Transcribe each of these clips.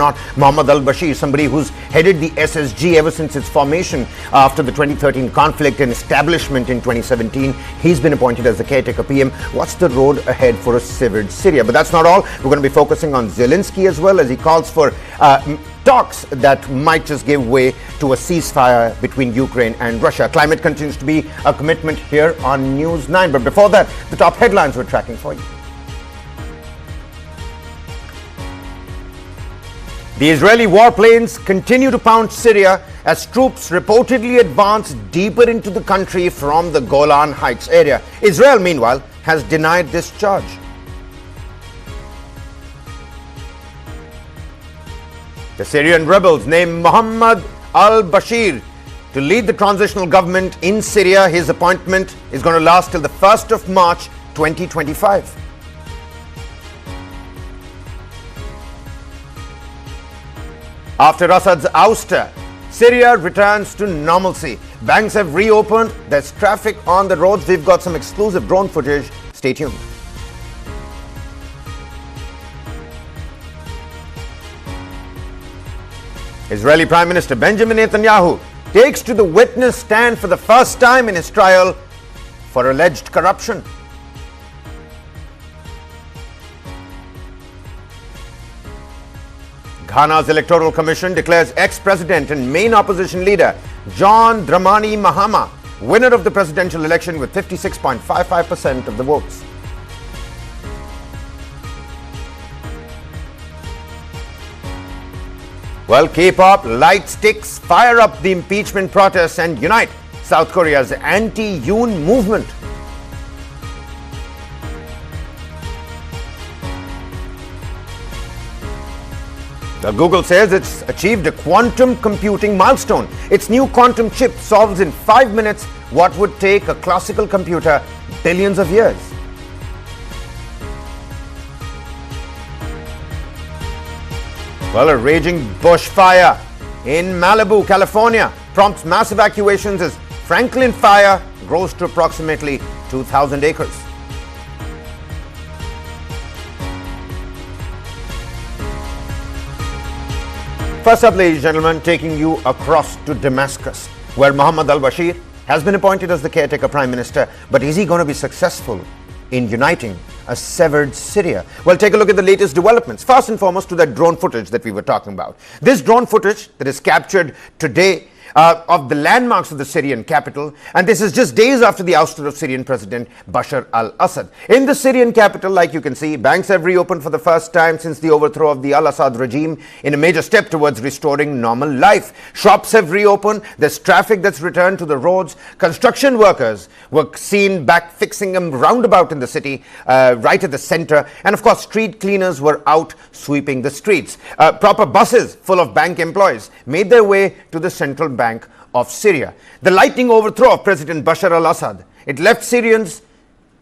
not. Mohammad al-Bashir, somebody who's headed the SSG ever since its formation after the 2013 conflict and establishment in 2017. He's been appointed as the caretaker PM. What's the road ahead for a severed Syria? But that's not all. We're going to be focusing on Zelensky as well, as he calls for talks that might just give way to a ceasefire between Ukraine and Russia. Climate continues to be a commitment here on News 9. But before that, the top headlines we're tracking for you. The Israeli warplanes continue to pound Syria as troops reportedly advance deeper into the country from the Golan Heights area. Israel, meanwhile, has denied this charge. The Syrian rebels named Mohammad al-Bashir to lead the transitional government in Syria. His appointment is going to last till the 1st of March 2025. After Assad's ouster, Syria returns to normalcy. Banks have reopened. There's traffic on the roads. We've got some exclusive drone footage. Stay tuned. Israeli Prime Minister Benjamin Netanyahu takes to the witness stand for the first time in his trial for alleged corruption. Ghana's Electoral Commission declares ex-president and main opposition leader John Dramani Mahama winner of the presidential election with 56.55% of the votes. Well, K-pop, light sticks, fire up the impeachment protests and unite South Korea's anti-Yoon movement. Google says it's achieved a quantum computing milestone. Its new quantum chip solves in 5 minutes what would take a classical computer billions of years. Well, a raging bushfire in Malibu, California prompts mass evacuations as Franklin Fire grows to approximately 2,000 acres. First up, ladies and gentlemen, taking you across to Damascus, where Mohammad al-Bashir has been appointed as the caretaker prime minister. But is he going to be successful in uniting a severed Syria? Well, take a look at the latest developments. First and foremost, to that drone footage that we were talking about. This drone footage that is captured today of the landmarks of the Syrian capital, and this is just days after the ouster of Syrian President Bashar al-Assad. In the Syrian capital, like you can see, banks have reopened for the first time since the overthrow of the al-Assad regime in a major step towards restoring normal life. Shops have reopened, there's traffic that's returned to the roads, construction workers were seen back fixing a roundabout in the city, right at the center, and of course street cleaners were out sweeping the streets. Proper buses full of bank employees made their way to the central bank of Syria. The lightning overthrow of President Bashar al-Assad, it left Syrians,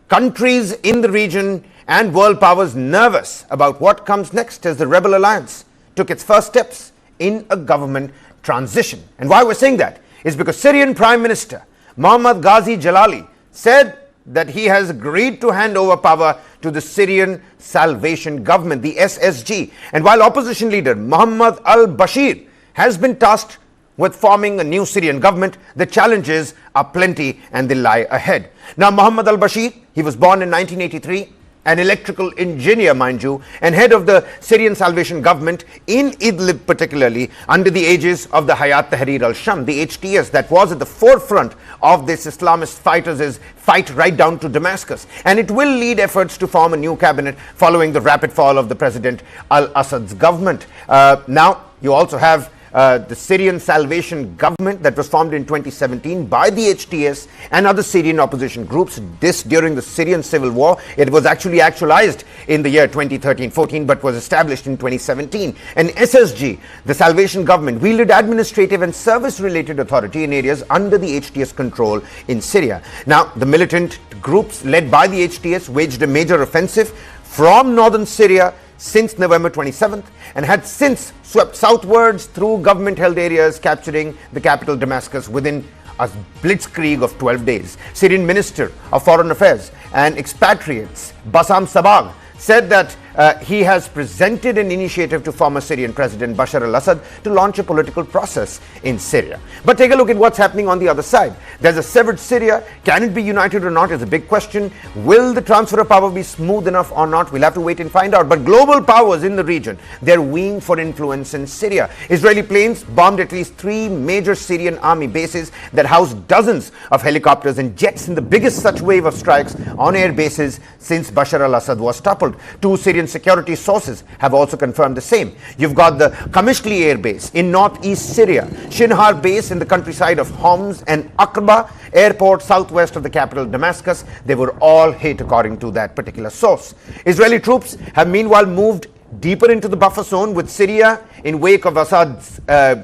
countries in the region and world powers nervous about what comes next as the rebel alliance took its first steps in a government transition. And why we're saying that is because Syrian Prime Minister Mohammad Ghazi Jalali said that he has agreed to hand over power to the Syrian Salvation Government, the SSG. And while opposition leader Mohammad al-Bashir has been tasked with forming a new Syrian government, the challenges are plenty and they lie ahead. Now, Mohammad al-Bashir, he was born in 1983, an electrical engineer, mind you, and head of the Syrian Salvation Government in Idlib, particularly under the aegis of the Hayat Tahrir al-Sham, the HTS that was at the forefront of this Islamist fighters' fight right down to Damascus. And it will lead efforts to form a new cabinet following the rapid fall of the President al-Assad's government. Now, you also have the Syrian Salvation Government that was formed in 2017 by the HTS and other Syrian opposition groups. This during the Syrian civil war. It was actually actualized in the year 2013-14 but was established in 2017. And SSG, the Salvation Government, wielded administrative and service-related authority in areas under the HTS control in Syria. Now, the militant groups led by the HTS waged a major offensive from northern Syria since November 27th and had since swept southwards through government-held areas, capturing the capital Damascus within a blitzkrieg of 12 days. Syrian Minister of Foreign Affairs and Expatriates Bassam Sabag said that he has presented an initiative to former Syrian President Bashar al-Assad to launch a political process in Syria. But take a look at what's happening on the other side. There's a severed Syria. Can it be united or not is a big question. Will the transfer of power be smooth enough or not? We'll have to wait and find out. But global powers in the region, they're vying for influence in Syria. Israeli planes bombed at least 3 major Syrian army bases that house dozens of helicopters and jets in the biggest such wave of strikes on air bases since Bashar al-Assad was toppled. 2 Syrian security sources have also confirmed the same. You've got the Qamishli air base in northeast Syria, Shinhar base in the countryside of Homs, and Aqaba airport southwest of the capital Damascus. They were all hit according to that particular source. Israeli troops have meanwhile moved deeper into the buffer zone with Syria in wake of Assad's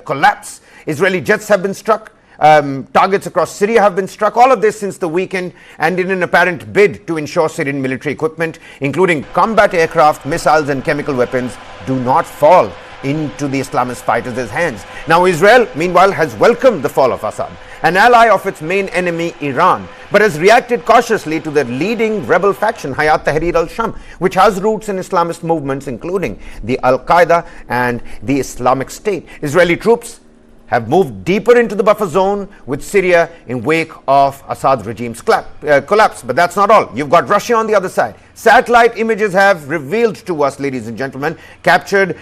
collapse. Israeli jets have been struck. Targets across Syria have been struck. All of this since the weekend, and in an apparent bid to ensure Syrian military equipment, including combat aircraft, missiles and chemical weapons, do not fall into the Islamist fighters' hands. Now Israel, meanwhile, has welcomed the fall of Assad, an ally of its main enemy Iran, but has reacted cautiously to the leading rebel faction Hayat Tahrir al-Sham, which has roots in Islamist movements including the Al-Qaeda and the Islamic State. Israeli troops have moved deeper into the buffer zone with Syria in wake of Assad's regime's collapse. But that's not all. You've got Russia on the other side. Satellite images have revealed to us, ladies and gentlemen, captured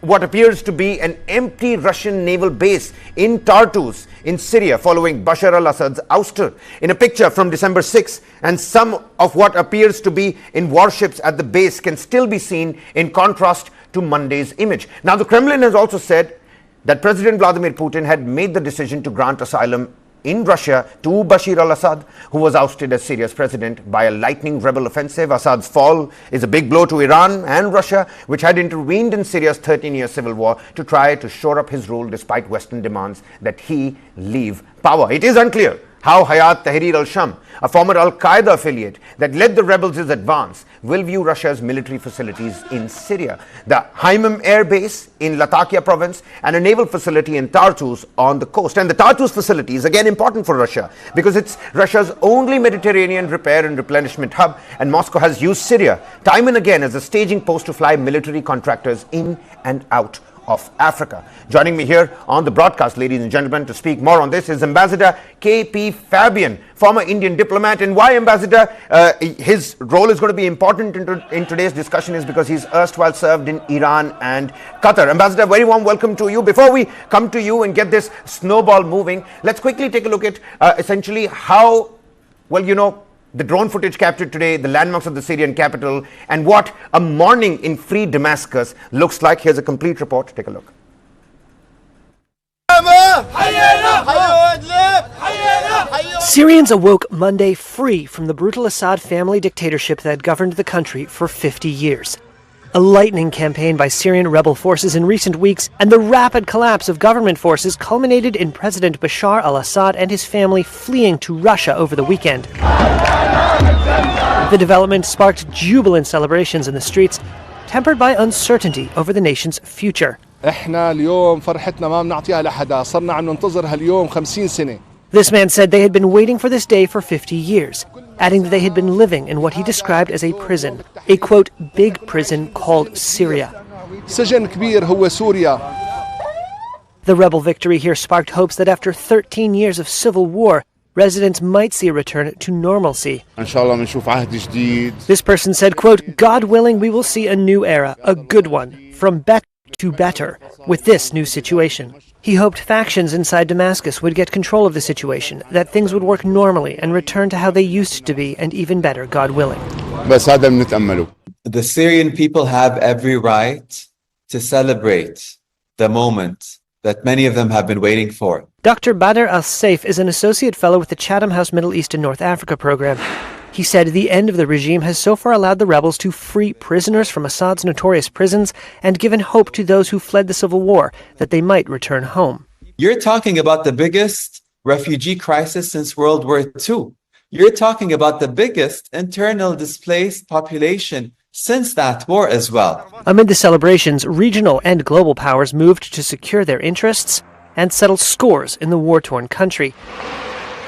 what appears to be an empty Russian naval base in Tartus in Syria following Bashar al-Assad's ouster. In a picture from December 6, and some of what appears to be in warships at the base can still be seen in contrast to Monday's image. Now the Kremlin has also said that President Vladimir Putin had made the decision to grant asylum in Russia to Bashir al-Assad, who was ousted as Syria's president by a lightning rebel offensive. Assad's fall is a big blow to Iran and Russia, which had intervened in Syria's 13-year civil war to try to shore up his rule despite Western demands that he leave power. It is unclear how Hayat Tahrir al-Sham, a former al-Qaeda affiliate that led the rebels' advance, will view Russia's military facilities in Syria. The Haimim Air Base in Latakia province and a naval facility in Tartus on the coast. And the Tartus facility is again important for Russia because it's Russia's only Mediterranean repair and replenishment hub, and Moscow has used Syria time and again as a staging post to fly military contractors in and out of Africa. Joining me here on the broadcast, ladies and gentlemen, to speak more on this is Ambassador K.P. Fabian, former Indian diplomat. And why, Ambassador, his role is going to be important in today's discussion is because he's erstwhile served in Iran and Qatar. Ambassador, very warm welcome to you. Before we come to you and get this snowball moving, let's quickly take a look at essentially how, well, you know, the drone footage captured today, the landmarks of the Syrian capital, and what a morning in free Damascus looks like. Here's a complete report. Take a look. Syrians awoke Monday free from the brutal Assad family dictatorship that governed the country for 50 years. A lightning campaign by Syrian rebel forces in recent weeks and the rapid collapse of government forces culminated in President Bashar al-Assad and his family fleeing to Russia over the weekend. The development sparked jubilant celebrations in the streets, tempered by uncertainty over the nation's future. This man said they had been waiting for this day for 50 years, adding that they had been living in what he described as a prison, a quote, big prison called Syria. The rebel victory here sparked hopes that after 13 years of civil war, residents might see a return to normalcy. This person said, quote, God willing, we will see a new era, a good one, from better to better, with this new situation. He hoped factions inside Damascus would get control of the situation, that things would work normally and return to how they used to be, and even better, God willing. The Syrian people have every right to celebrate the moment that many of them have been waiting for. Dr. Badr al-Saif is an associate fellow with the Chatham House Middle East and North Africa program. He said the end of the regime has so far allowed the rebels to free prisoners from Assad's notorious prisons and given hope to those who fled the civil war that they might return home. You're talking about the biggest refugee crisis since World War II. You're talking about the biggest internal displaced population since that war as well. Amid the celebrations, regional and global powers moved to secure their interests and settle scores in the war-torn country.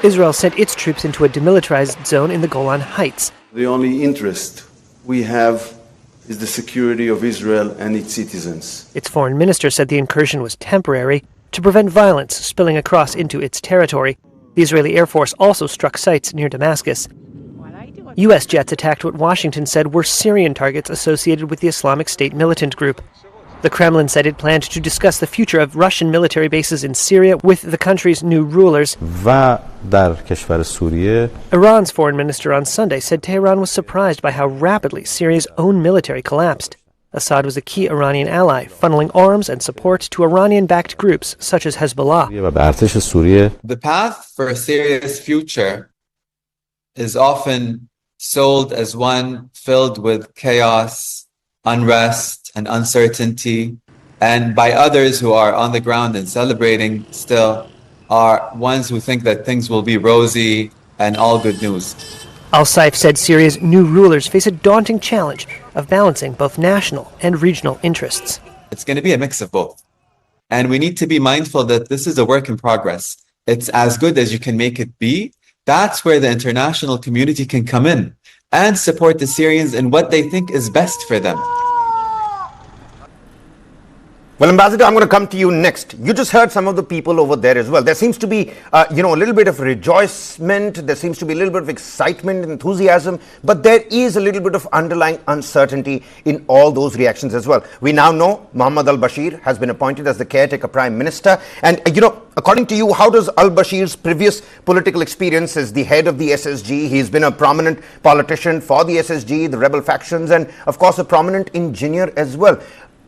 Israel sent its troops into a demilitarized zone in the Golan Heights. The only interest we have is the security of Israel and its citizens. Its foreign minister said the incursion was temporary to prevent violence spilling across into its territory. The Israeli Air Force also struck sites near Damascus. U.S. jets attacked what Washington said were Syrian targets associated with the Islamic State militant group. The Kremlin said it planned to discuss the future of Russian military bases in Syria with the country's new rulers. Iran's foreign minister on Sunday said Tehran was surprised by how rapidly Syria's own military collapsed. Assad was a key Iranian ally, funneling arms and support to Iranian-backed groups such as Hezbollah. The path for Syria's future is often sold as one filled with chaos, unrest, and uncertainty, and by others who are on the ground and celebrating still are ones who think that things will be rosy and all good news. Al-Saif said Syria's new rulers face a daunting challenge of balancing both national and regional interests. It's going to be a mix of both. And we need to be mindful that this is a work in progress. It's as good as you can make it be. That's where the international community can come in and support the Syrians in what they think is best for them. Well, Ambassador, I'm going to come to you next. You just heard some of the people over there as well. There seems to be, a little bit of rejoicement. There seems to be a little bit of excitement, enthusiasm. But there is a little bit of underlying uncertainty in all those reactions as well. We now know Mohammad al-Bashir has been appointed as the caretaker prime minister. And, according to you, how does al-Bashir's previous political experience as the head of the SSG? He's been a prominent politician for the SSG, the rebel factions, and, of course, a prominent engineer as well.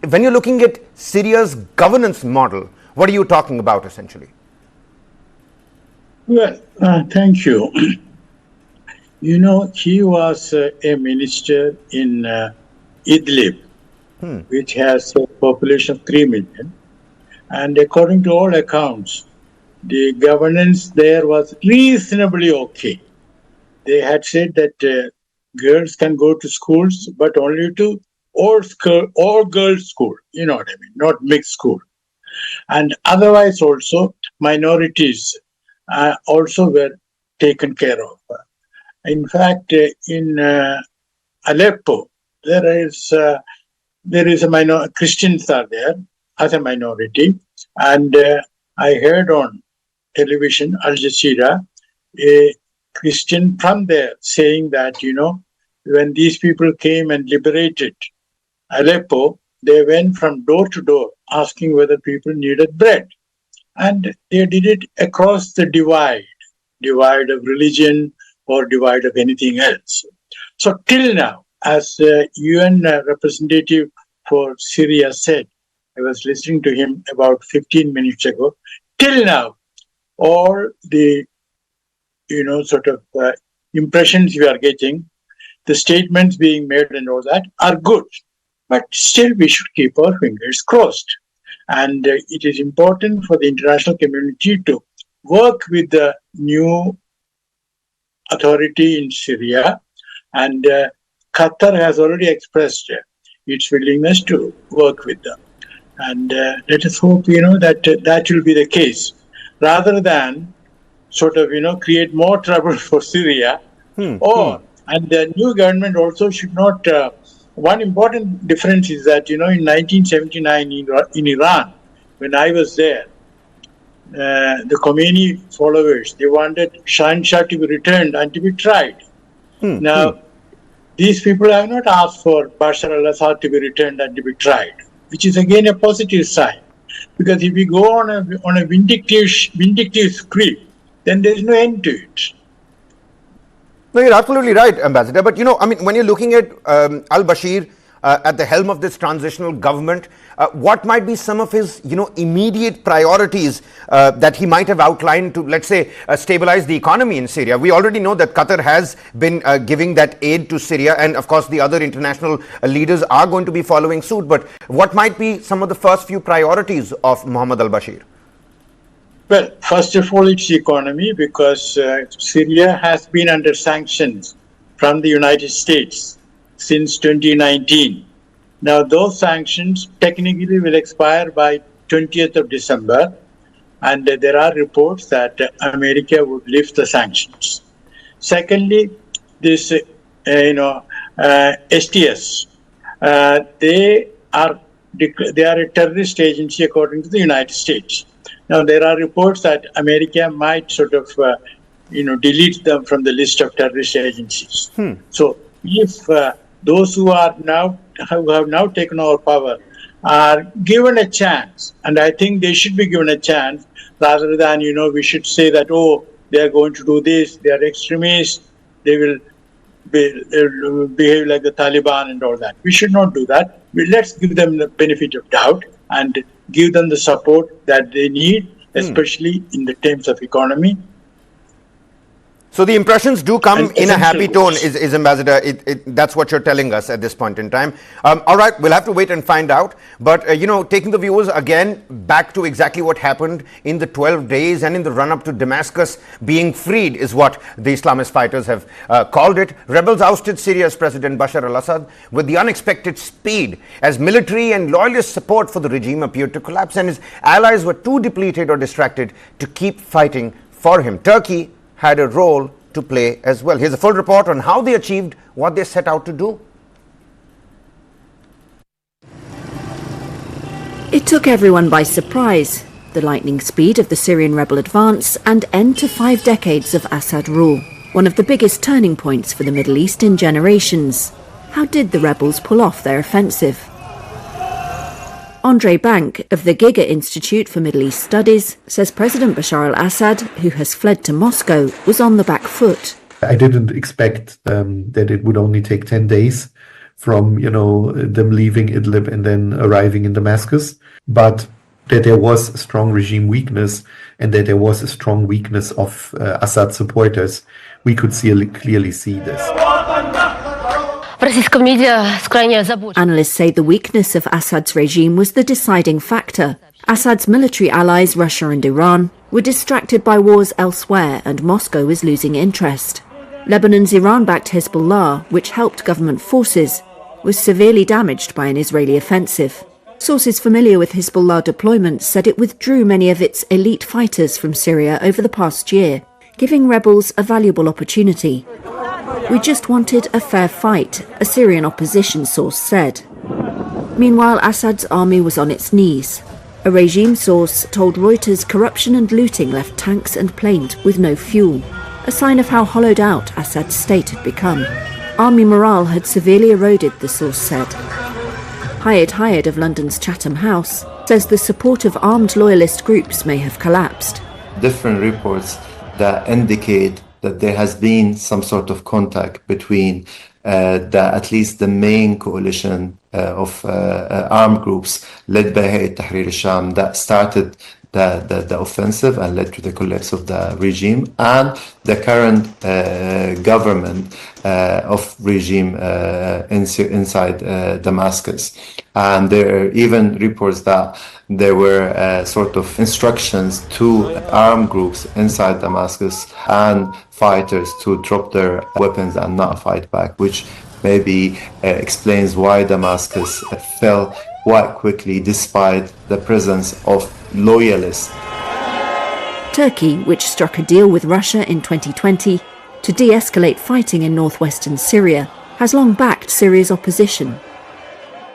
When you're looking at Syria's governance model, what are you talking about essentially? Well, thank you. He was a minister in Idlib, which has a population of 3 million. And according to all accounts, the governance there was reasonably okay. They had said that girls can go to schools, but only to all girls school, you know what I mean, not mixed school. And otherwise also minorities also were taken care of. In fact, in Aleppo, there is a Christians are there as a minority. And I heard on television, Al Jazeera, a Christian from there saying that, when these people came and liberated Aleppo, they went from door to door asking whether people needed bread. And they did it across the divide of religion or divide of anything else. So till now, as the UN representative for Syria said, I was listening to him about 15 minutes ago, till now, all the, impressions we are getting, the statements being made and all that are good. But still, we should keep our fingers crossed. And it is important for the international community to work with the new authority in Syria. And Qatar has already expressed its willingness to work with them. And let us hope, that will be the case. Rather than create more trouble for Syria. And the new government also should not... one important difference is that, in 1979 in Iran, when I was there, the Khomeini followers, they wanted Shah to be returned and to be tried. Now, these people have not asked for Bashar al-Assad to be returned and to be tried, which is again a positive sign. Because if we go on a vindictive spree, then there is no end to it. No, you're absolutely right, Ambassador. But, when you're looking at al-Bashir at the helm of this transitional government, what might be some of his, immediate priorities that he might have outlined to, let's say, stabilize the economy in Syria? We already know that Qatar has been giving that aid to Syria, and of course the other international leaders are going to be following suit. But what might be some of the first few priorities of Mohammad al-Bashir? Well, first of all, it's the economy, because Syria has been under sanctions from the United States since 2019. Now, those sanctions technically will expire by 20th of December, and there are reports that America would lift the sanctions. Secondly, this, STS, they are a terrorist agency according to the United States. Now, there are reports that America might sort of, delete them from the list of terrorist agencies. So, if those who have now taken over power are given a chance, and I think they should be given a chance, rather than we should say that they are going to do this, they are extremists, they will behave like the Taliban and all that. We should not do that. Let's give them the benefit of doubt and give them the support that they need, especially in the terms of economy. So the impressions do come in a happy tone, goals. is Ambassador. That's what you're telling us at this point in time. All right, we'll have to wait and find out. But, taking the viewers again back to exactly what happened in the 12 days and in the run-up to Damascus being freed is what the Islamist fighters have called it. Rebels ousted Syria's President Bashar al-Assad with the unexpected speed as military and loyalist support for the regime appeared to collapse and his allies were too depleted or distracted to keep fighting for him. Turkey had a role to play as well. Here's a full report on how they achieved what they set out to do. It took everyone by surprise, the lightning speed of the Syrian rebel advance and end to 5 decades of Assad rule, one of the biggest turning points for the Middle East in generations. How did the rebels pull off their offensive? Andre Bank of the Giga Institute for Middle East Studies says President Bashar al-Assad, who has fled to Moscow, was on the back foot. I didn't expect that it would only take 10 days from, them leaving Idlib and then arriving in Damascus, but that there was a strong regime weakness and that there was a strong weakness of Assad supporters. We could clearly see this. Analysts say the weakness of Assad's regime was the deciding factor. Assad's military allies, Russia and Iran, were distracted by wars elsewhere and Moscow is losing interest. Lebanon's Iran-backed Hezbollah, which helped government forces, was severely damaged by an Israeli offensive. Sources familiar with Hezbollah deployments said it withdrew many of its elite fighters from Syria over the past year, giving rebels a valuable opportunity. We just wanted a fair fight, a Syrian opposition source said. Meanwhile, Assad's army was on its knees. A regime source told Reuters corruption and looting left tanks and planes with no fuel, a sign of how hollowed out Assad's state had become. Army morale had severely eroded, the source said. Hayed of London's Chatham House says the support of armed loyalist groups may have collapsed. Different reports that indicate that there has been some sort of contact between at least the main coalition of armed groups led by Hayat Tahrir al-Sham that started the offensive and led to the collapse of the regime, and the current government of regime inside Damascus. And there are even reports that there were sort of instructions to armed groups inside Damascus and fighters to drop their weapons and not fight back, which maybe explains why Damascus fell quite quickly despite the presence of loyalists. Turkey, which struck a deal with Russia in 2020 to de-escalate fighting in northwestern Syria, has long backed Syria's opposition.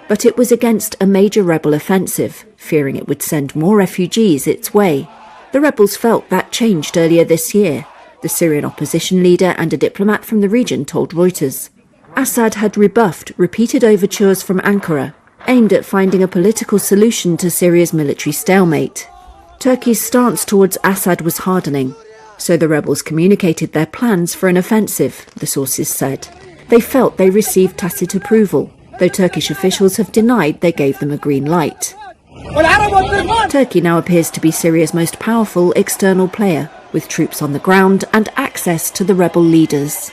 But it was against a major rebel offensive, fearing it would send more refugees its way. The rebels felt that changed earlier this year, the Syrian opposition leader and a diplomat from the region told Reuters. Assad had rebuffed repeated overtures from Ankara, aimed at finding a political solution to Syria's military stalemate. Turkey's stance towards Assad was hardening, so the rebels communicated their plans for an offensive, the sources said. They felt they received tacit approval, though Turkish officials have denied they gave them a green light. Turkey now appears to be Syria's most powerful external player, with troops on the ground and access to the rebel leaders.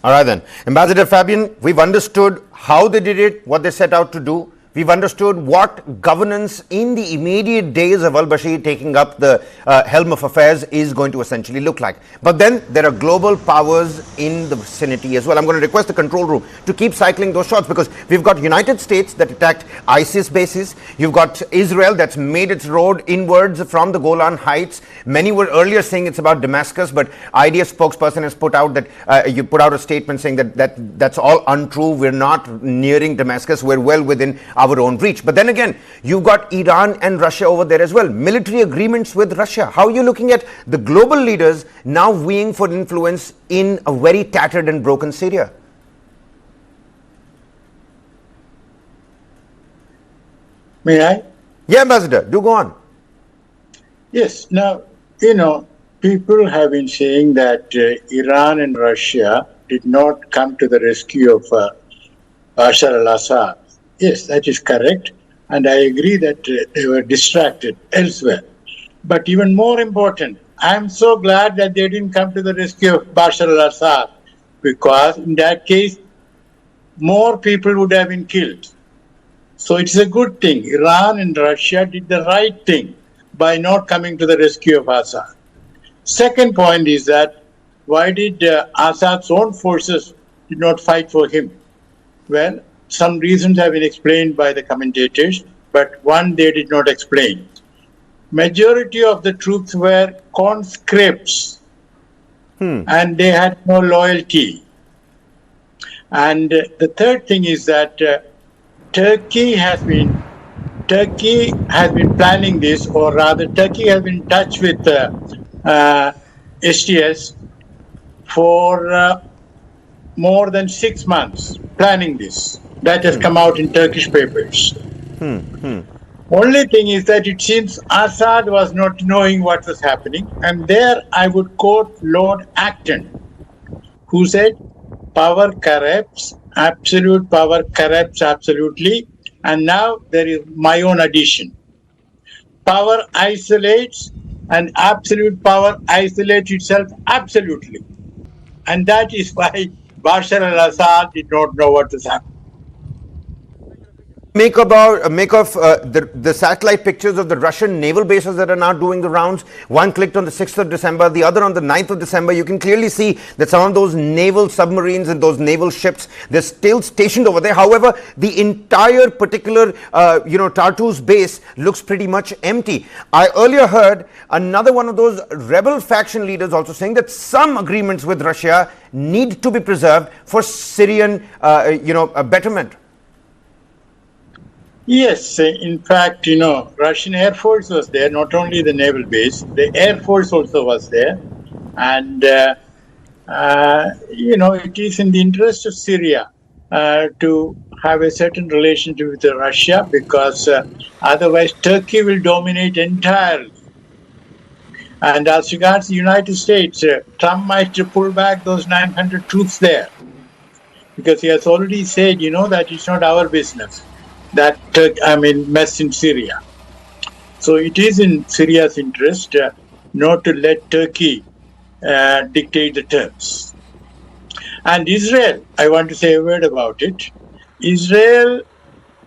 All right then. Ambassador Fabian, we've understood how they did it, what they set out to do. We've understood what governance in the immediate days of al-Bashir taking up the helm of affairs is going to essentially look like. But then there are global powers in the vicinity as well. I'm going to request the control room to keep cycling those shots, because we've got United States that attacked ISIS bases. You've got Israel that's made its road inwards from the Golan Heights. Many were earlier saying it's about Damascus, but IDF spokesperson has put out that you put out a statement saying that's all untrue. We're not nearing Damascus. We're well within our own reach. But then again, you've got Iran and Russia over there as well. Military agreements with Russia. How are you looking at the global leaders now vying for influence in a very tattered and broken Syria? May I? Yeah, Ambassador, do go on. Yes. Now, people have been saying that Iran and Russia did not come to the rescue of Bashar al-Assad. Yes, that is correct. And I agree that they were distracted elsewhere. But even more important, I'm so glad that they didn't come to the rescue of Bashar al-Assad, because in that case, more people would have been killed. So it's a good thing. Iran and Russia did the right thing by not coming to the rescue of Assad. Second point is that why did Assad's own forces did not fight for him? Well, some reasons have been explained by the commentators, but one they did not explain. Majority of the troops were conscripts, and they had no loyalty. And the third thing is that Turkey has been planning this, or rather Turkey has been in touch with STS for more than 6 months, planning this. That has come out in Turkish papers. Only thing is that it seems Assad was not knowing what was happening. And there I would quote Lord Acton, who said, power corrupts, absolute power corrupts absolutely. And now there is my own addition. Power isolates, and absolute power isolates itself absolutely. And that is why Bashar al-Assad did not know what was happening. Make of the satellite pictures of the Russian naval bases that are now doing the rounds. One clicked on the 6th of December, the other on the 9th of December. You can clearly see that some of those naval submarines and those naval ships, they're still stationed over there. However, the entire particular, Tartus base looks pretty much empty. I earlier heard another one of those rebel faction leaders also saying that some agreements with Russia need to be preserved for Syrian, betterment. Yes, in fact, Russian Air Force was there, not only the naval base, the Air Force also was there. And, it is in the interest of Syria to have a certain relationship with Russia, because otherwise Turkey will dominate entirely. And as regards the United States, Trump might pull back those 900 troops there, because he has already said, that it's not our business. That mess in Syria. So it is in Syria's interest not to let Turkey dictate the terms. And Israel, I want to say a word about it. Israel,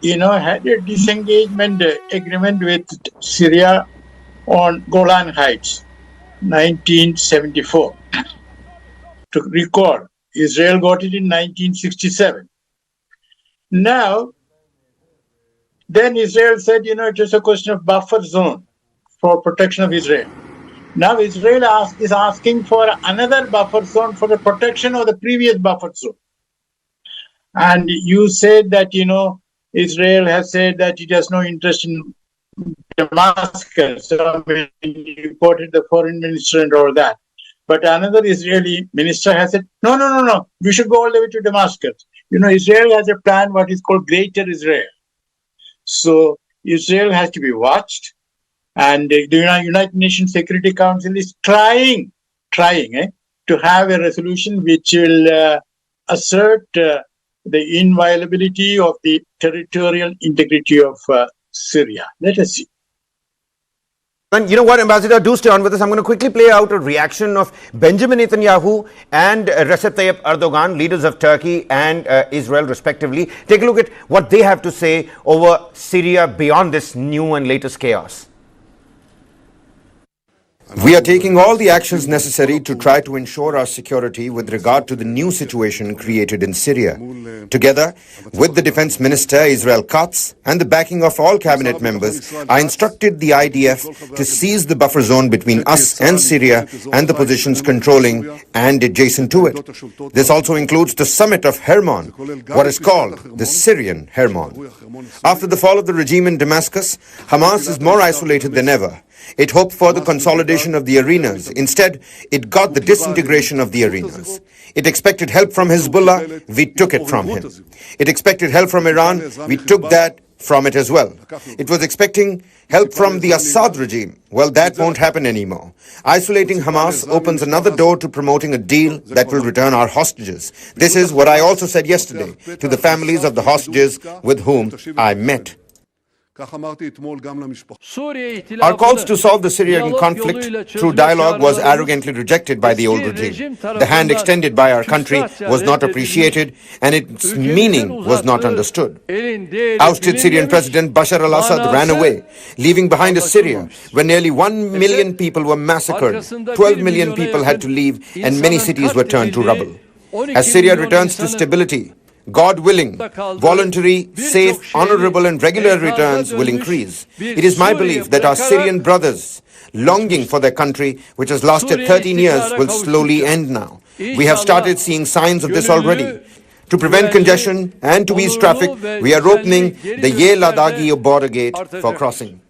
had a disengagement agreement with Syria on Golan Heights, 1974. To recall, Israel got it in 1967. Now, then Israel said, it was a question of buffer zone for protection of Israel. Now Israel is asking for another buffer zone for the protection of the previous buffer zone. And you said that, Israel has said that it has no interest in Damascus. So you quoted the foreign minister and all that. But another Israeli minister has said, no, we should go all the way to Damascus. Israel has a plan, what is called Greater Israel. So Israel has to be watched, and the United Nations Security Council is trying to have a resolution which will assert the inviolability of the territorial integrity of Syria. Let us see. And you know what, Ambassador, do stay on with us. I'm going to quickly play out a reaction of Benjamin Netanyahu and Recep Tayyip Erdogan, leaders of Turkey and Israel, respectively. Take a look at what they have to say over Syria beyond this new and latest chaos. We are taking all the actions necessary to try to ensure our security with regard to the new situation created in Syria. Together with the Defense Minister Israel Katz and the backing of all cabinet members, I instructed the IDF to seize the buffer zone between us and Syria and the positions controlling and adjacent to it. This also includes the summit of Hermon, what is called the Syrian Hermon. After the fall of the regime in Damascus, Hamas is more isolated than ever. It hoped for the consolidation of the arenas. Instead, it got the disintegration of the arenas. It expected help from Hezbollah. We took it from him. It expected help from Iran. We took that from it as well. It was expecting help from the Assad regime. Well, that won't happen anymore. Isolating Hamas opens another door to promoting a deal that will return our hostages. This is what I also said yesterday to the families of the hostages with whom I met. Our calls to solve the Syrian conflict through dialogue was arrogantly rejected by the old regime. The hand extended by our country was not appreciated and its meaning was not understood. Ousted Syrian President Bashar al-Assad ran away, leaving behind a Syria where nearly 1 million people were massacred, 12 million people had to leave, and many cities were turned to rubble. As Syria returns to stability, God willing, voluntary, safe, honorable and regular returns will increase. It is my belief that our Syrian brothers, longing for their country, which has lasted 13 years, will slowly end now. We have started seeing signs of this already. To prevent congestion and to ease traffic, we are opening the Ye-Ladagi border gate for crossing.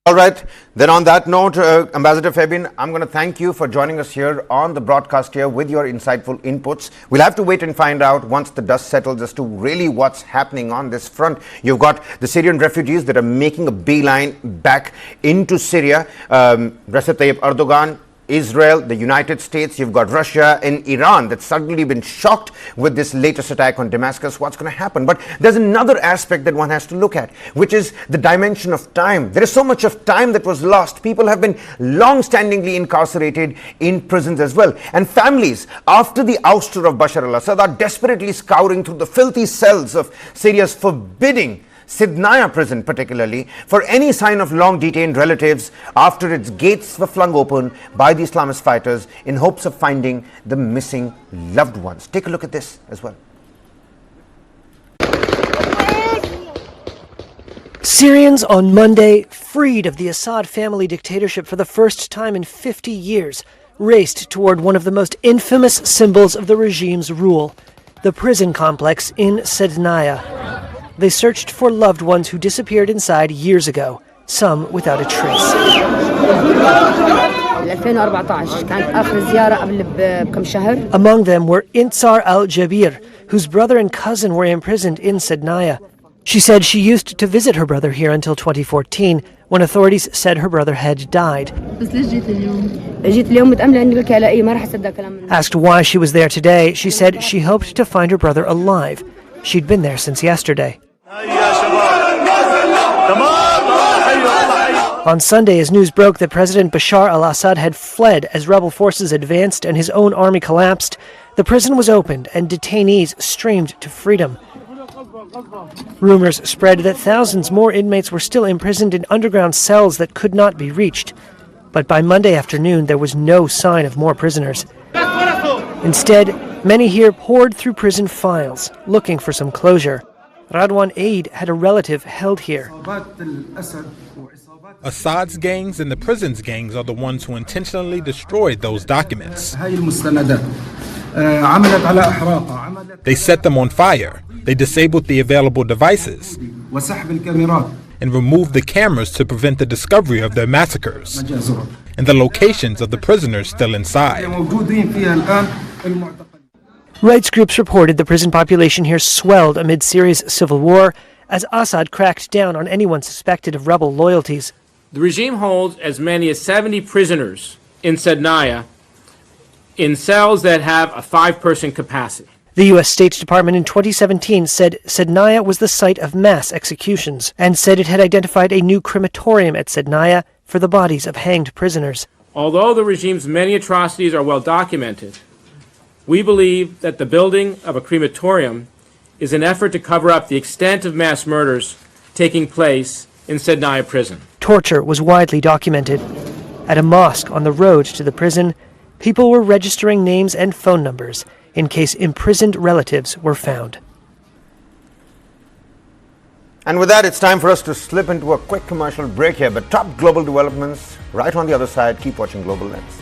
All right, then on that note, Ambassador Fabian, I'm going to thank you for joining us here on the broadcast here with your insightful inputs. We'll have to wait and find out once the dust settles as to really what's happening on this front. You've got the Syrian refugees that are making a beeline back into Syria. Recep Tayyip Erdogan, Israel, the United States, you've got Russia and Iran that's suddenly been shocked with this latest attack on Damascus. What's going to happen? But there's another aspect that one has to look at, which is the dimension of time. There is so much of time that was lost. People have been long-standingly incarcerated in prisons as well. And families, after the ouster of Bashar al-Assad, are desperately scouring through the filthy cells of Syria's forbidding Sidnaya prison, particularly, for any sign of long-detained relatives after its gates were flung open by the Islamist fighters in hopes of finding the missing loved ones. Take a look at this as well. Syrians on Monday, freed of the Assad family dictatorship for the first time in 50 years, raced toward one of the most infamous symbols of the regime's rule, the prison complex in Sidnaya. They searched for loved ones who disappeared inside years ago, some without a trace. Among them were Intsar al-Jabir, whose brother and cousin were imprisoned in Sidnaya. She said she used to visit her brother here until 2014, when authorities said her brother had died. Asked why she was there today, she said she hoped to find her brother alive. She'd been there since yesterday. On Sunday, as news broke that President Bashar al-Assad had fled as rebel forces advanced and his own army collapsed, the prison was opened and detainees streamed to freedom. Rumors spread that thousands more inmates were still imprisoned in underground cells that could not be reached. But by Monday afternoon, there was no sign of more prisoners. Instead, many here poured through prison files, looking for some closure. Radwan Eid had a relative held here. Assad's gangs and the prison's gangs are the ones who intentionally destroyed those documents. They set them on fire. They disabled the available devices and removed the cameras to prevent the discovery of their massacres and the locations of the prisoners still inside. Rights groups reported the prison population here swelled amid Syria's civil war as Assad cracked down on anyone suspected of rebel loyalties. The regime holds as many as 70 prisoners in Sidnaya in cells that have a 5-person capacity. The U.S. State Department in 2017 said Sednaya was the site of mass executions and said it had identified a new crematorium at Sednaya for the bodies of hanged prisoners. Although the regime's many atrocities are well documented, we believe that the building of a crematorium is an effort to cover up the extent of mass murders taking place in Sednaya prison. Torture was widely documented. At a mosque on the road to the prison, people were registering names and phone numbers in case imprisoned relatives were found. And with that, it's time for us to slip into a quick commercial break here. But top global developments right on the other side. Keep watching Global Lens.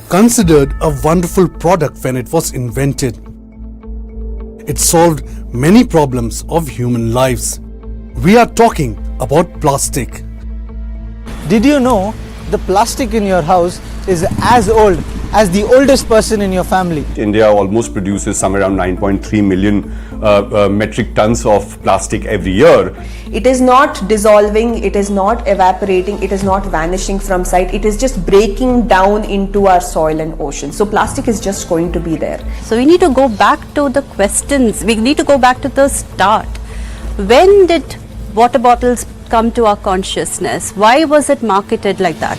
Considered a wonderful product when it was invented, it solved many problems of human lives. We are talking about plastic. Did you know the plastic in your house is as old as the oldest person in your family? India almost produces somewhere around 9.3 million metric tons of plastic every year. It is not dissolving, it is not evaporating, it is not vanishing from sight, it is just breaking down into our soil and ocean. So plastic is just going to be there. So we need to go back to the questions, we need to go back to the start. When did water bottles come to our consciousness? Why was it marketed like that?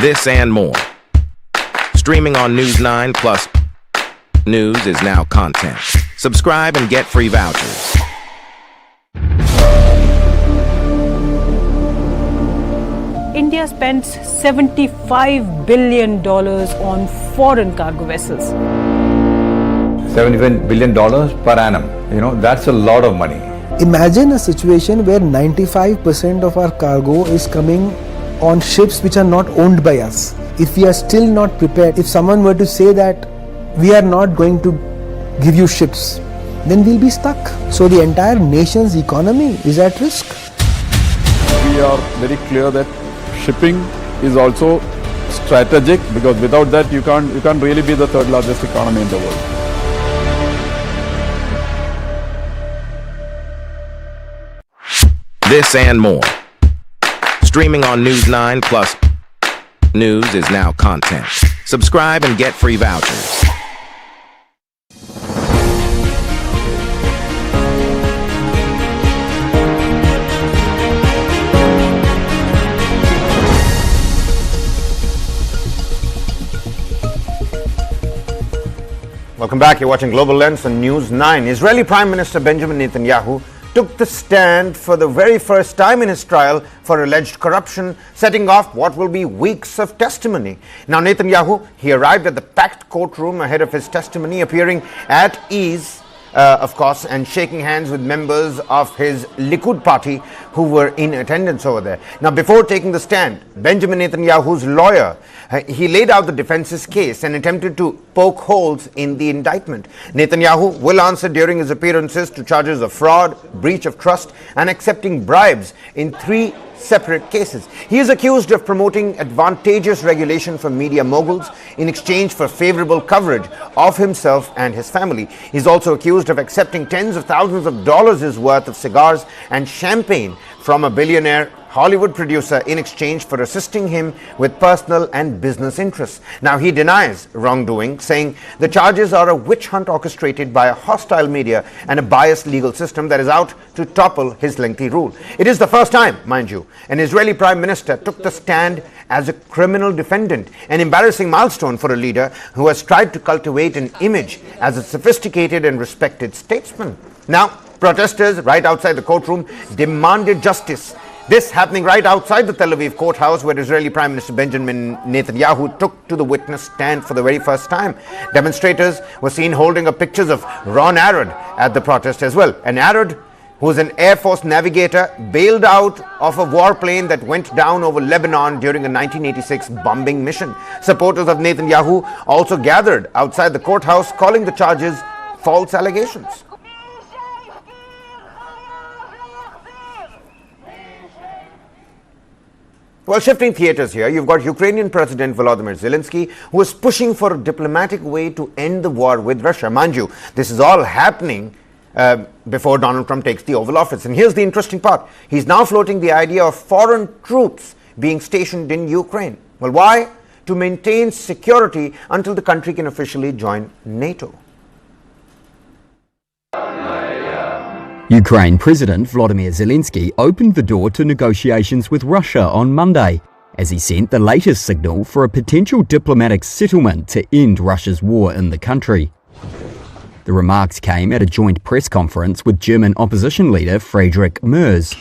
This and more. Streaming on News 9 Plus. News is now content. Subscribe and get free vouchers. India spends $75 billion on foreign cargo vessels. $75 billion per annum. That's a lot of money. Imagine a situation where 95% of our cargo is coming on ships which are not owned by us. If we are still not prepared, if someone were to say that we are not going to give you ships, then we'll be stuck. So the entire nation's economy is at risk. We are very clear that shipping is also strategic, because without that you can't really be the third largest economy in the world. This and more. Streaming on News 9 Plus. News is now content. Subscribe and get free vouchers. Welcome back. You're watching Global Lens on News 9. Israeli Prime Minister Benjamin Netanyahu took the stand for the very first time in his trial for alleged corruption, setting off what will be weeks of testimony. Now, Netanyahu, he arrived at the packed courtroom ahead of his testimony, appearing at ease, of course, and shaking hands with members of his Likud party who were in attendance over there. Now, before taking the stand, Benjamin Netanyahu's lawyer, he laid out the defense's case and attempted to poke holes in the indictment. Netanyahu will answer during his appearances to charges of fraud, breach of trust, and accepting bribes in 3 separate cases. He is accused of promoting advantageous regulation for media moguls in exchange for favorable coverage of himself and his family. He's also accused of accepting tens of thousands of dollars worth of cigars and champagne from a billionaire Hollywood producer in exchange for assisting him with personal and business interests. Now, he denies wrongdoing, saying the charges are a witch hunt orchestrated by a hostile media and a biased legal system that is out to topple his lengthy rule. It is the first time, mind you, an Israeli prime minister took the stand as a criminal defendant, an embarrassing milestone for a leader who has tried to cultivate an image as a sophisticated and respected statesman. Now, protesters right outside the courtroom demanded justice. This happening right outside the Tel Aviv courthouse, where Israeli Prime Minister Benjamin Netanyahu took to the witness stand for the very first time. Demonstrators were seen holding up pictures of Ron Arad at the protest as well. An Arad, who was an Air Force navigator, bailed out of a warplane that went down over Lebanon during a 1986 bombing mission. Supporters of Netanyahu also gathered outside the courthouse, calling the charges false allegations. Well, shifting theaters here, you've got Ukrainian President Volodymyr Zelensky, who is pushing for a diplomatic way to end the war with Russia. Mind you, this is all happening before Donald Trump takes the Oval Office. And here's the interesting part. He's now floating the idea of foreign troops being stationed in Ukraine. Well, why? To maintain security until the country can officially join NATO. Ukraine President Volodymyr Zelensky opened the door to negotiations with Russia on Monday, as he sent the latest signal for a potential diplomatic settlement to end Russia's war in the country. The remarks came at a joint press conference with German opposition leader Friedrich Merz.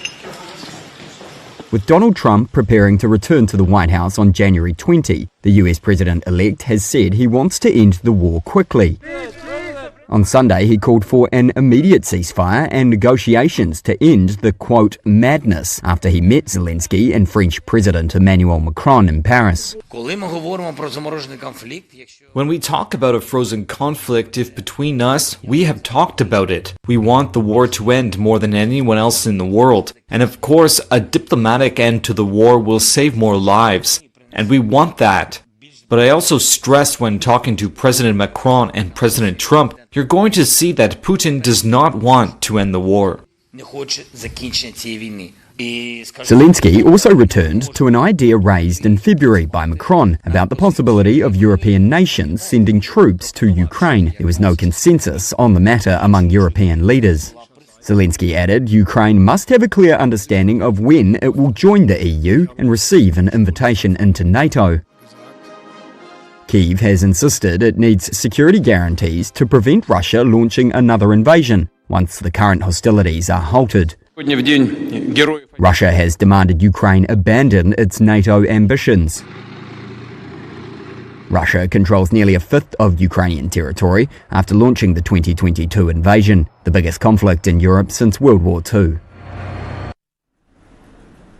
With Donald Trump preparing to return to the White House on January 20, the US president-elect has said he wants to end the war quickly. On Sunday, he called for an immediate ceasefire and negotiations to end the, quote, madness after he met Zelensky and French President Emmanuel Macron in Paris. When we talk about a frozen conflict, if between us, we have talked about it. We want the war to end more than anyone else in the world. And of course, a diplomatic end to the war will save more lives. And we want that. But I also stressed when talking to President Macron and President Trump, you're going to see that Putin does not want to end the war. Zelensky also returned to an idea raised in February by Macron about the possibility of European nations sending troops to Ukraine. There was no consensus on the matter among European leaders. Zelensky added Ukraine must have a clear understanding of when it will join the EU and receive an invitation into NATO. Kyiv has insisted it needs security guarantees to prevent Russia launching another invasion once the current hostilities are halted. Russia has demanded Ukraine abandon its NATO ambitions. Russia controls nearly a fifth of Ukrainian territory after launching the 2022 invasion, the biggest conflict in Europe since World War II.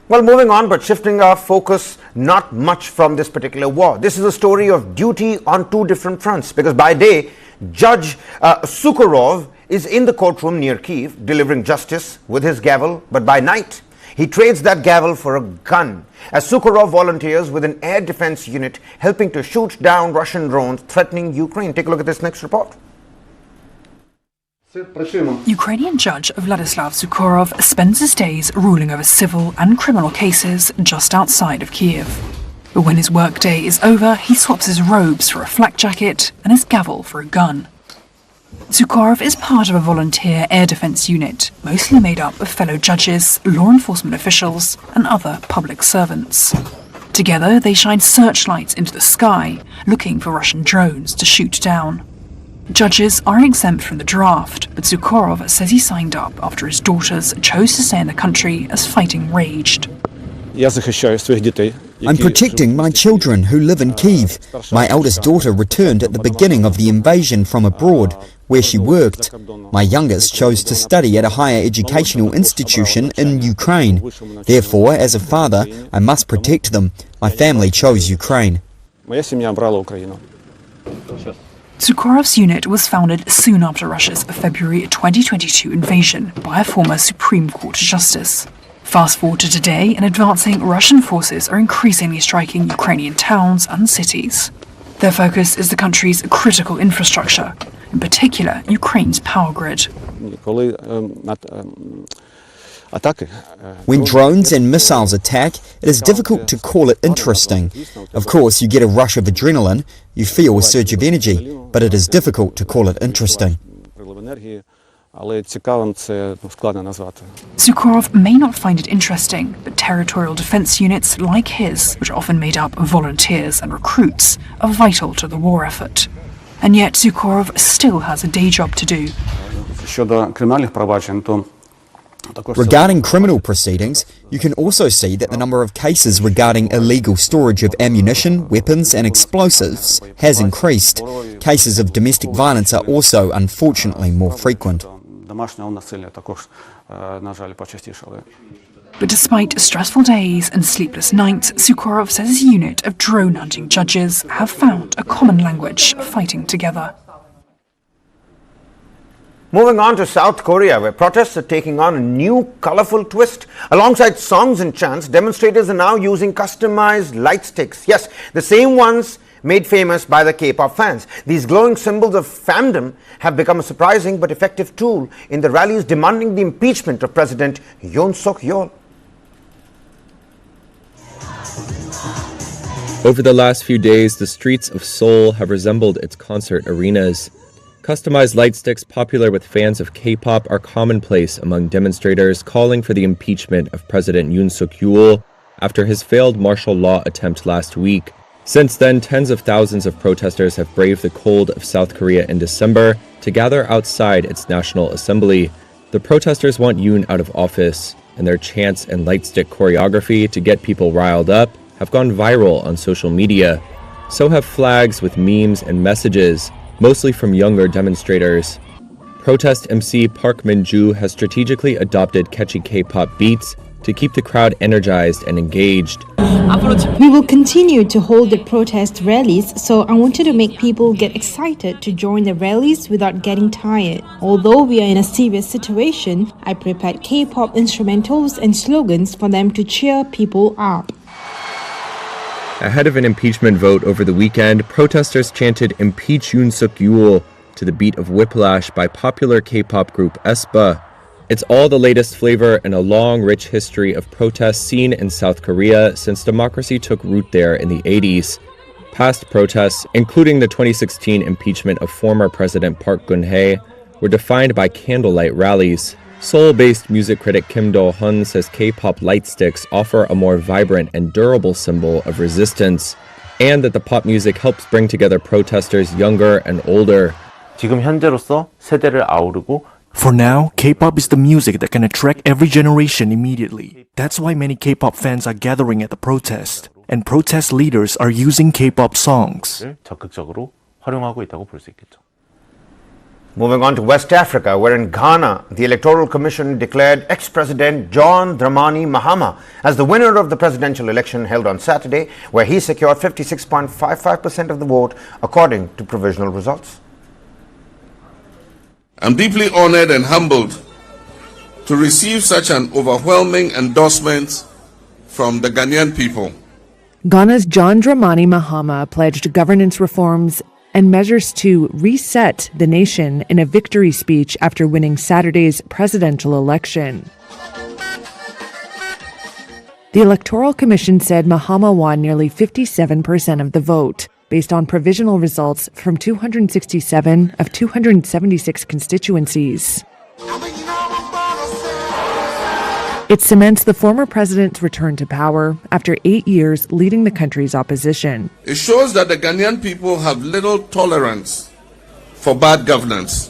Well, moving on, but shifting our focus not much from this particular war. This is a story of duty on two different fronts, because by day, Judge Sukharov is in the courtroom near Kyiv delivering justice with his gavel, but by night, he trades that gavel for a gun, as Sukharov volunteers with an air defense unit helping to shoot down Russian drones threatening Ukraine. Take a look at this next report. Ukrainian judge Vladislav Sukharov spends his days ruling over civil and criminal cases just outside of Kyiv. But when his workday is over, he swaps his robes for a flak jacket and his gavel for a gun. Sukharov is part of a volunteer air defense unit, mostly made up of fellow judges, law enforcement officials, and other public servants. Together, they shine searchlights into the sky, looking for Russian drones to shoot down. Judges are exempt from the draft, but Sukharov says he signed up after his daughters chose to stay in the country as fighting raged. I'm protecting my children who live in Kyiv. My eldest daughter returned at the beginning of the invasion from abroad, where she worked. My youngest chose to study at a higher educational institution in Ukraine. Therefore, as a father, I must protect them. My family chose Ukraine. Sukharov's unit was founded soon after Russia's February 2022 invasion by a former Supreme Court justice. Fast forward to today, and advancing Russian forces are increasingly striking Ukrainian towns and cities. Their focus is the country's critical infrastructure, in particular Ukraine's power grid. When drones and missiles attack, it is difficult to call it interesting. Of course, you get a rush of adrenaline, you feel a surge of energy, but it is difficult to call it interesting. Sukhorov may not find it interesting, but territorial defense units like his, which are often made up of volunteers and recruits, are vital to the war effort. And yet Sukhorov still has a day job to do. Regarding criminal proceedings, you can also see that the number of cases regarding illegal storage of ammunition, weapons and explosives has increased. Cases of domestic violence are also, unfortunately, more frequent. But despite stressful days and sleepless nights, Sukhorov says his unit of drone-hunting judges have found a common language fighting together. Moving on to South Korea, where protests are taking on a new colorful twist. Alongside songs and chants, demonstrators are now using customized light sticks. Yes, the same ones made famous by the K-pop fans. These glowing symbols of fandom have become a surprising but effective tool in the rallies demanding the impeachment of President Yoon Suk-yeol. Over the last few days, the streets of Seoul have resembled its concert arenas. Customized light sticks popular with fans of K-pop are commonplace among demonstrators calling for the impeachment of President Yoon Suk-yeol after his failed martial law attempt last week. Since then, tens of thousands of protesters have braved the cold of South Korea in December to gather outside its National Assembly. The protesters want Yoon out of office, and their chants and light stick choreography to get people riled up have gone viral on social media. So have flags with memes and messages, mostly from younger demonstrators. Protest MC Park Min-ju has strategically adopted catchy K-pop beats to keep the crowd energized and engaged. We will continue to hold the protest rallies, so I wanted to make people get excited to join the rallies without getting tired. Although we are in a serious situation, I prepared K-pop instrumentals and slogans for them to cheer people up. Ahead of an impeachment vote over the weekend, protesters chanted "Impeach Yoon Suk-yeol" to the beat of Whiplash by popular K-pop group aespa. It's all the latest flavor in a long, rich history of protests seen in South Korea since democracy took root there in the 80s. Past protests, including the 2016 impeachment of former President Park Geun-hye, were defined by candlelight rallies. Seoul-based music critic Kim Do-hun says K-pop light sticks offer a more vibrant and durable symbol of resistance, and that the pop music helps bring together protesters younger and older. 지금 현재로서 세대를 아우르고 For now, K-pop is the music that can attract every generation immediately. That's why many K-pop fans are gathering at the protest, and protest leaders are using K-pop songs. 적극적으로 활용하고 있다고 볼 수 있겠죠. Moving on to West Africa, where in Ghana, the Electoral Commission declared ex-President John Dramani Mahama as the winner of the presidential election held on Saturday, where he secured 56.55% of the vote, according to provisional results. I'm deeply honored and humbled to receive such an overwhelming endorsement from the Ghanaian people. Ghana's John Dramani Mahama pledged governance reforms and measures to reset the nation in a victory speech after winning Saturday's presidential election. The Electoral Commission said Mahama won nearly 57% of the vote, based on provisional results from 267 of 276 constituencies. It cements the former president's return to power after 8 years leading the country's opposition. It shows that the Ghanaian people have little tolerance for bad governance,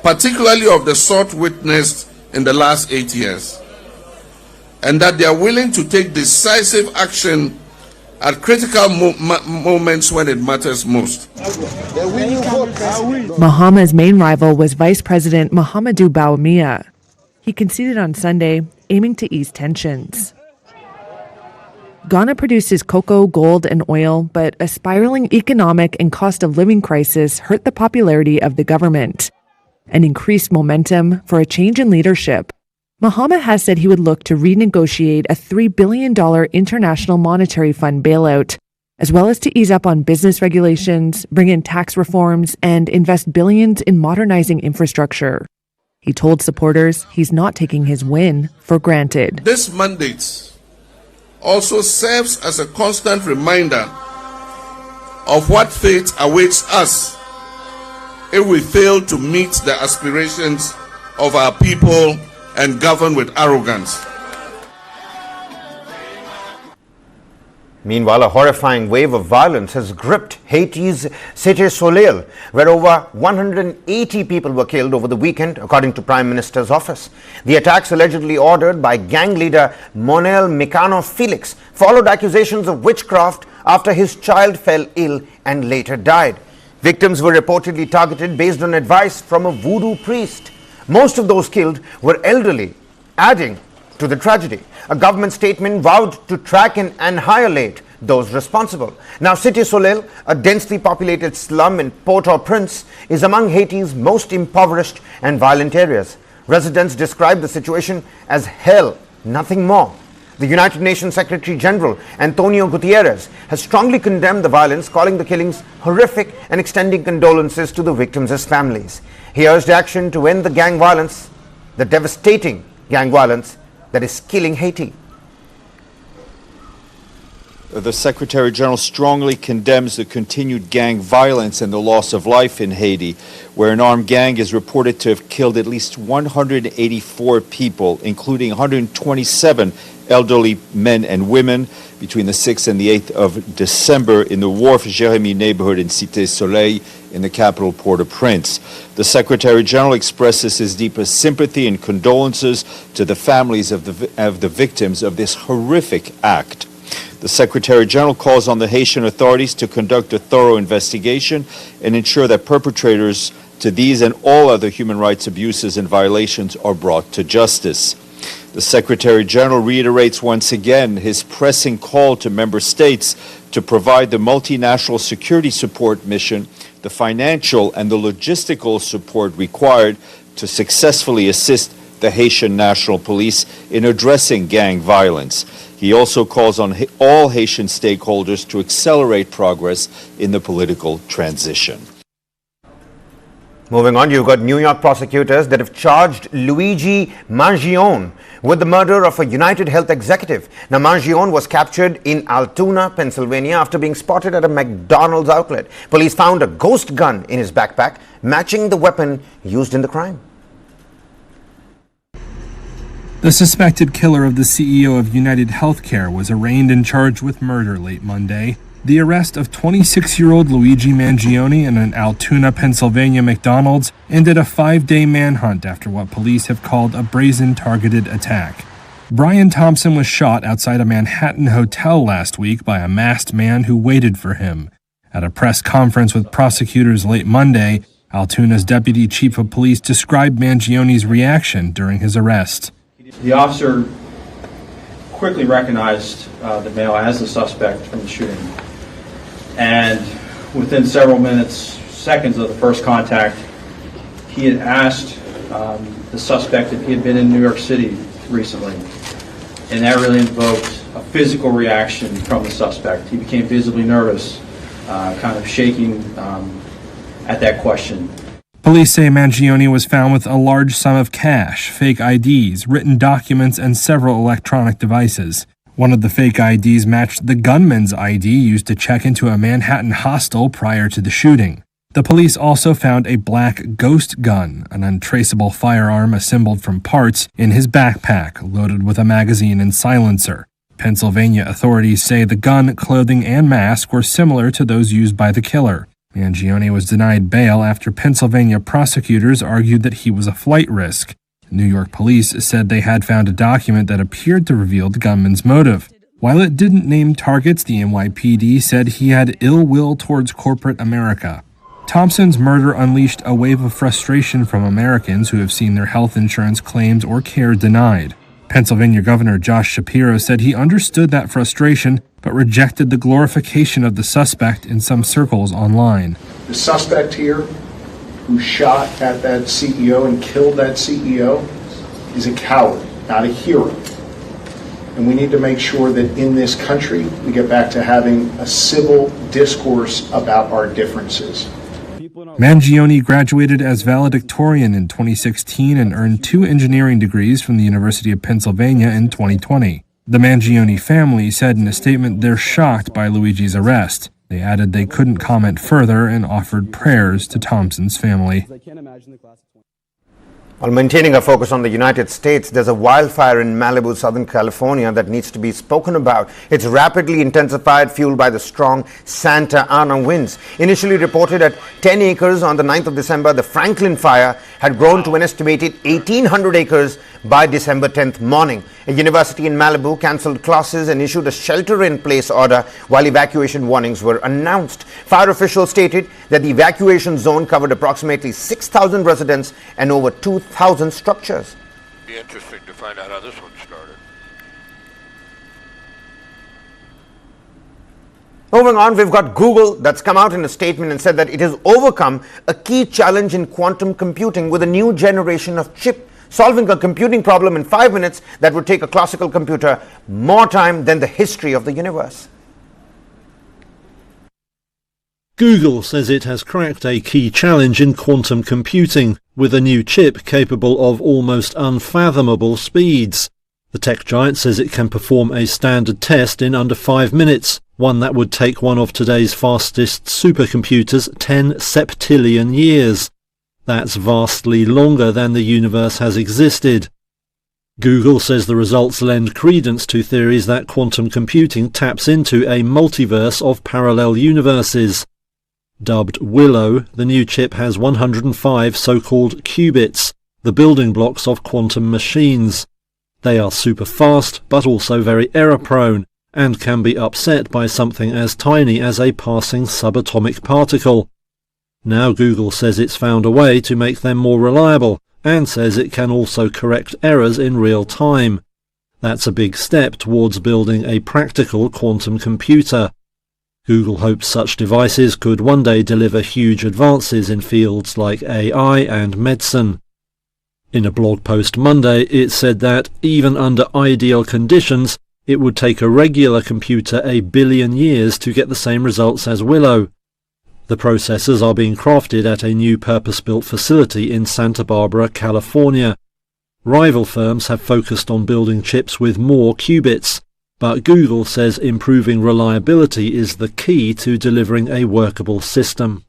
particularly of the sort witnessed in the last 8 years, and that they are willing to take decisive action at critical moments when it matters most. Mahama's main rival was Vice President Mahamadou Bawumia. He conceded on Sunday, aiming to ease tensions. Ghana produces cocoa, gold, and oil, but a spiraling economic and cost of living crisis hurt the popularity of the government and increased momentum for a change in leadership. Mohamed has said he would look to renegotiate a $3 billion International Monetary Fund bailout, as well as to ease up on business regulations, bring in tax reforms, and invest billions in modernizing infrastructure. He told supporters he's not taking his win for granted. This mandate also serves as a constant reminder of what fate awaits us if we fail to meet the aspirations of our people and govern with arrogance. Meanwhile, a horrifying wave of violence has gripped Haiti's Cité Soleil, where over 180 people were killed over the weekend, according to Prime Minister's office. The attacks, allegedly ordered by gang leader Monel Mecano Felix, followed accusations of witchcraft after his child fell ill and later died. Victims were reportedly targeted based on advice from a voodoo priest. Most of those killed were elderly, adding to the tragedy. A government statement vowed to track and annihilate those responsible. Now, Cité Soleil, a densely populated slum in Port-au-Prince, is among Haiti's most impoverished and violent areas. Residents describe the situation as hell, nothing more. The United Nations Secretary General Antonio Guterres has strongly condemned the violence, calling the killings horrific and extending condolences to the victims' families. He urged action to end the gang violence, the devastating gang violence that is killing Haiti. The Secretary General strongly condemns the continued gang violence and the loss of life in Haiti, where an armed gang is reported to have killed at least 184 people, including 127 elderly men and women, between the 6th and the 8th of December in the Wharf Jérémie neighborhood in Cité Soleil in the capital Port-au-Prince. The Secretary General expresses his deepest sympathy and condolences to the families of the victims of this horrific act. The Secretary General calls on the Haitian authorities to conduct a thorough investigation and ensure that perpetrators to these and all other human rights abuses and violations are brought to justice. The Secretary General reiterates once again his pressing call to member states to provide the multinational security support mission the financial and the logistical support required to successfully assist the Haitian National Police in addressing gang violence. He also calls on all Haitian stakeholders to accelerate progress in the political transition. Moving on, you've got New York prosecutors that have charged Luigi Mangione with the murder of a United Health executive. Now, Mangione was captured in Altoona, Pennsylvania, after being spotted at a McDonald's outlet. Police found a ghost gun in his backpack, matching the weapon used in the crime. The suspected killer of the CEO of United Healthcare was arraigned and charged with murder late Monday. The arrest of 26-year-old Luigi Mangione in an Altoona, Pennsylvania McDonald's ended a 5-day manhunt after what police have called a brazen targeted attack. Brian Thompson was shot outside a Manhattan hotel last week by a masked man who waited for him. At a press conference with prosecutors late Monday, Altoona's deputy chief of police described Mangione's reaction during his arrest. The officer quickly recognized the male as the suspect from the shooting. And within several seconds of the first contact, he had asked the suspect if he had been in New York City recently. And that really invoked a physical reaction from the suspect. He became visibly nervous, kind of shaking at that question. Police say Mangione was found with a large sum of cash, fake IDs, written documents, and several electronic devices. One of the fake IDs matched the gunman's ID used to check into a Manhattan hostel prior to the shooting. The police also found a black ghost gun, an untraceable firearm assembled from parts, in his backpack, loaded with a magazine and silencer. Pennsylvania authorities say the gun, clothing, and mask were similar to those used by the killer. Mangione was denied bail after Pennsylvania prosecutors argued that he was a flight risk. New York police said they had found a document that appeared to reveal the gunman's motive. While it didn't name targets, the NYPD said he had ill will towards corporate America. Thompson's murder unleashed a wave of frustration from Americans who have seen their health insurance claims or care denied. Pennsylvania Governor Josh Shapiro said he understood that frustration, but rejected the glorification of the suspect in some circles online. The suspect here, who shot at that CEO and killed that CEO, is a coward. not a hearing. And we need to make sure that in this country we get back to having a civil discourse about our differences. Mangione graduated as valedictorian in 2016 and earned 2 engineering degrees from the University of Pennsylvania in 2020. The Mangione family said in a statement they're shocked by Luigi's arrest. They added they couldn't comment further and offered prayers to Thompson's family. While maintaining a focus on the United States, there's a wildfire in Malibu, Southern California that needs to be spoken about. It's rapidly intensified, fueled by the strong Santa Ana winds. Initially reported at 10 acres on the 9th of December, the Franklin fire had grown to an estimated 1,800 acres by December 10th morning. A university in Malibu cancelled classes and issued a shelter-in-place order while evacuation warnings were announced. Fire officials stated that the evacuation zone covered approximately 6,000 residents and over 2,000 structures. It'd be interesting to find out how this one started. Moving on, we've got Google that's come out in a statement and said that it has overcome a key challenge in quantum computing with a new generation of chip, solving a computing problem in 5 minutes that would take a classical computer more time than the history of the universe. Google says it has cracked a key challenge in quantum computing with a new chip capable of almost unfathomable speeds. The tech giant says it can perform a standard test in under 5 minutes, one that would take one of today's fastest supercomputers 10 septillion years. That's vastly longer than the universe has existed. Google says the results lend credence to theories that quantum computing taps into a multiverse of parallel universes. Dubbed Willow, the new chip has 105 so-called qubits, the building blocks of quantum machines. They are super fast, but also very error-prone, and can be upset by something as tiny as a passing subatomic particle. Now Google says it's found a way to make them more reliable, and says it can also correct errors in real time. That's a big step towards building a practical quantum computer. Google hopes such devices could one day deliver huge advances in fields like AI and medicine. In a blog post Monday, it said that, even under ideal conditions, it would take a regular computer 1 billion years to get the same results as Willow. The processors are being crafted at a new purpose-built facility in Santa Barbara, California. Rival firms have focused on building chips with more qubits, but Google says improving reliability is the key to delivering a workable system.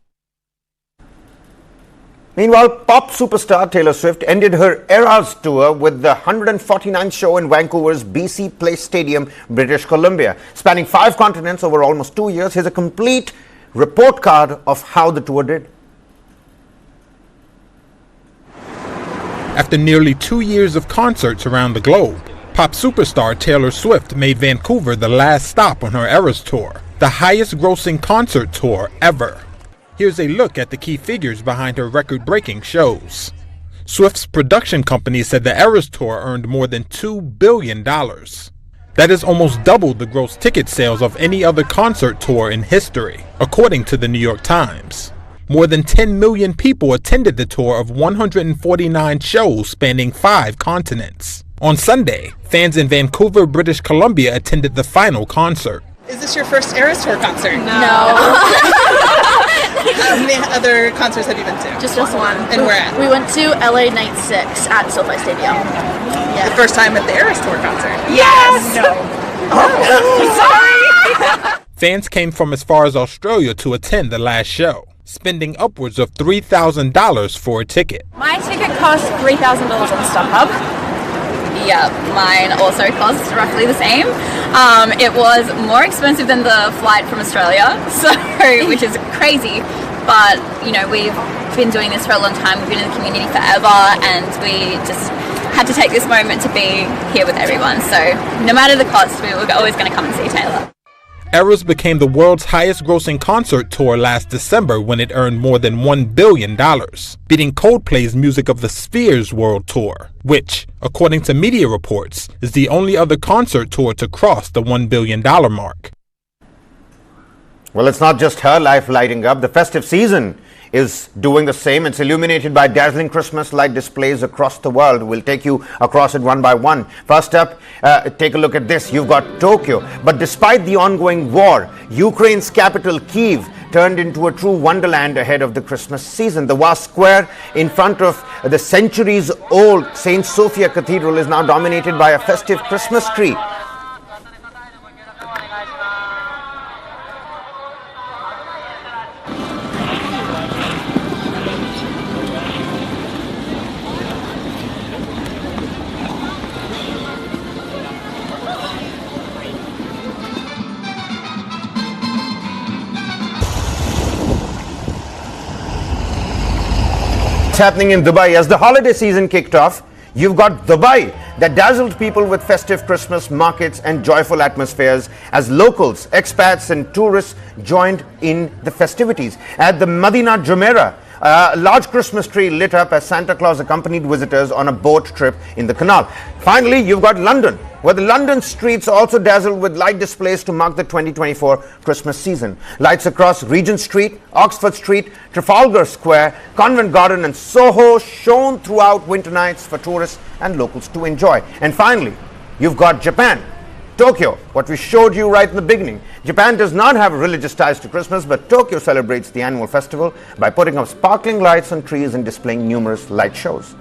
Meanwhile, pop superstar Taylor Swift ended her Eras tour with the 149th show in Vancouver's BC Place Stadium, British Columbia. Spanning 5 continents over almost 2 years, here's a complete report card of how the tour did. After nearly 2 years of concerts around the globe, pop superstar Taylor Swift made Vancouver the last stop on her Eras tour, the highest grossing concert tour ever. Here's a look at the key figures behind her record-breaking shows. Swift's production company said the Eras tour earned more than $2 billion. That is almost double the gross ticket sales of any other concert tour in history, according to the New York Times. More than 10 million people attended the tour of 149 shows spanning 5 continents. On Sunday, fans in Vancouver, British Columbia attended the final concert. Is this your first Eras Tour concert? No. How many other concerts have you been to? Just one. And where at? We went to LA Night 6 at SoFi Stadium. The first time at the Eras Tour concert? Yes! No. Sorry! Fans came from as far as Australia to attend the last show, spending upwards of $3,000 for a ticket. My ticket cost $3,000 on StubHub. Yeah, mine also cost roughly the same. It was more expensive than the flight from Australia, which is crazy. But, you know, we've been doing this for a long time. We've been in the community forever, and we just had to take this moment to be here with everyone. So no matter the cost, we were always going to come and see Taylor. Eras became the world's highest grossing concert tour last December when it earned more than $1 billion, beating Coldplay's Music of the Spheres World Tour, which, according to media reports, is the only other concert tour to cross the $1 billion mark. Well, it's not just her life lighting up. The festive season is doing the same. It's illuminated by dazzling Christmas light displays across the world. We'll take you across it one by one. First up, take a look at this. You've got Tokyo. But despite the ongoing war, Ukraine's capital, Kyiv, turned into a true wonderland ahead of the Christmas season. The vast square in front of the centuries-old St. Sophia Cathedral is now dominated by a festive Christmas tree. Happening in Dubai. As the holiday season kicked off, you've got Dubai that dazzled people with festive Christmas markets and joyful atmospheres as locals, expats and tourists joined in the festivities. At the Madinah Jumeirah, a large Christmas tree lit up as Santa Claus accompanied visitors on a boat trip in the canal. Finally, you've got London, where the London streets also dazzled with light displays to mark the 2024 Christmas season. Lights across Regent Street, Oxford Street, Trafalgar Square, Covent Garden and Soho shone throughout winter nights for tourists and locals to enjoy. And finally, you've got Japan. Tokyo, what we showed you right in the beginning. Japan does not have religious ties to Christmas, but Tokyo celebrates the annual festival by putting up sparkling lights on trees and displaying numerous light shows.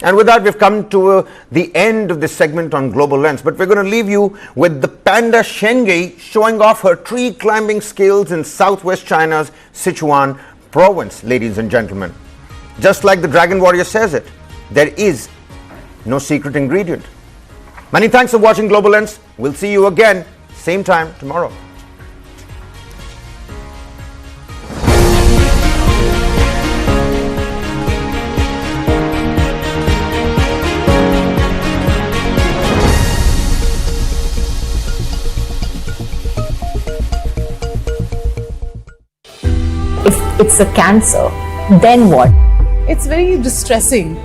And with that, we've come to the end of this segment on Global Lens. But we're going to leave you with the panda Shengei showing off her tree climbing skills in southwest China's Sichuan province, ladies and gentlemen. Just like the Dragon Warrior says it, there is no secret ingredient. Many thanks for watching Global Lens. We'll see you again, same time tomorrow. If it's a cancer, then what? It's very distressing.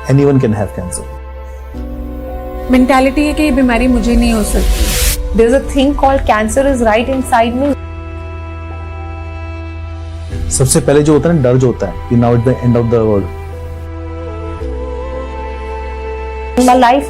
Anyone can have cancer. Mentality है कि ये बीमारी मुझे नहीं हो सकती. There's a thing called cancer is right inside me. सबसे पहले जो होता है ना, डर जो होता है कि now at the end of the world. My life